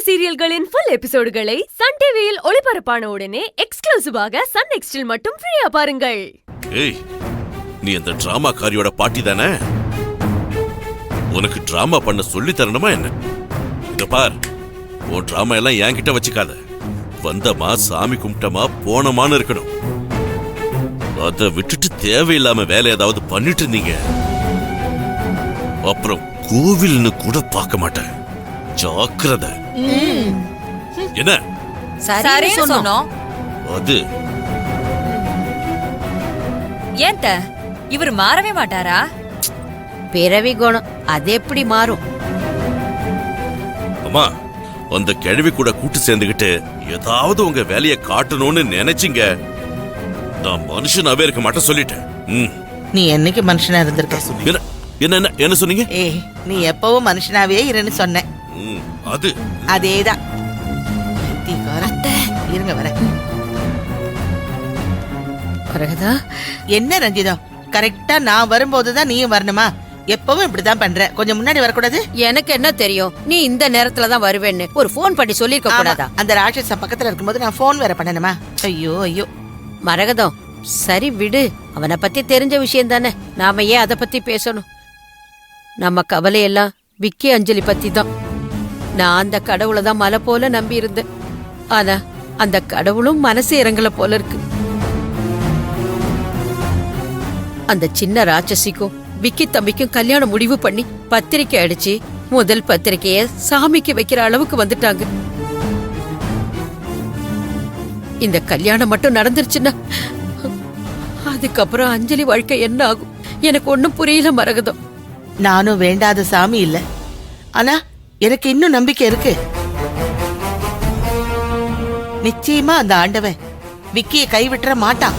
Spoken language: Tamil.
சீரியல்களின் ஃபுல் எபிசோடுகளை சன் டிவியில் ஒளிபரப்பான உடனே எக்ஸ்க்ளூசிவாக சன் நெக்ஸ்டில் மட்டும் ஃப்ரீயா பாருங்கள். ஏய், நீ அந்த டிராமா காரியோட பாட்டி தானே? உனக்கு டிராமா பண்ண சொல்லி தரணுமா என்ன? இத பார், உன் டிராமா எல்லாம் என்கிட்ட வச்சுக்காத. வந்தமா சாமி கும்பிட்டமா போனமான்னு இருக்கணும். அதை விட்டுட்டு தேவையில்லாம வேலை ஏதாவது பண்ணிட்டு இருந்தீங்க, அப்புறம் கோவில்னு கூட பார்க்க மாட்டேன். ஜாக்கிரதை. என்ன சரி சொன்னோம். அது ஏன் இவர் மாறவே மாட்டாரா? பிறவி குணம் அது எப்படி மாறும்? அம்மா, அந்த கிழவி கூட கூட்டு சேர்ந்துகிட்டு ஏதாவது உங்க வேலையை காட்டணும்னு நினைச்சீங்க, நான் மனுஷனாவே இருக்க மாட்டேன் சொல்லிட்டேன். நீ என்னைக்கு மனுஷனா இருந்திருக்க? என்ன என்ன சொன்னீங்க? ஏய், நீ எப்பவும் மனுஷனாவே இருன்னு சொன்ன. அது அதேதான். இருங்க வர. மரகதா, என்ன ரஞ்சிதா, கரெக்டா நான் வரும்போதுதான் நீயும் வரணுமா? எப்பவும் இப்படிதான் பண்ற. கொஞ்சம் முன்னாடி வரக்கூடாது? எனக்கு என்ன தெரியும் நீ இந்த நேரத்துலதான் வருவேன்னு ஒரு போன் பண்ணி சொல்லிருக்க கூடாதா? அந்த ராட்சச பக்கத்துல இருக்கும்போது நான் போன் வேற பண்ணணுமா? ஐயோ ஐயோ. மரகதம், சரி விடு. அவனை பத்தி தெரிஞ்ச விஷயம் தானே, நாம ஏன் அதை பத்தி பேசணும்? நம்ம கவலையெல்லாம் விக்கி அஞ்சலி பத்தி தான். நான் அந்த கடவுளை தான் மலை போல நம்பி இருந்தேன். ஆனா அந்த கடவுளும் மனசு இறங்கல போல இருக்கு. அந்த சின்ன ராட்சசிக்கும் விக்கி தம்பிக்கும் கல்யாணம் முடிவு பண்ணி பத்திரிக்கை அடிச்சு முதல் பத்திரிக்கைய சாமிக்கு வைக்கிற அளவுக்கு வந்துட்டாங்க. இந்த கல்யாணம் மட்டும் நடந்துருச்சுன்னா அதுக்கப்புறம் அஞ்சலி வாழ்க்கை என்ன ஆகும் எனக்கு ஒன்னும் புரியல மரகதம். நானும் வேண்டாத சாமி இல்ல, ஆனா எனக்கு இன்னும் நம்பிக்கை இருக்கு. நிச்சயமா அந்த ஆண்டவன் விக்கிய கைவிட்டுற மாட்டான்.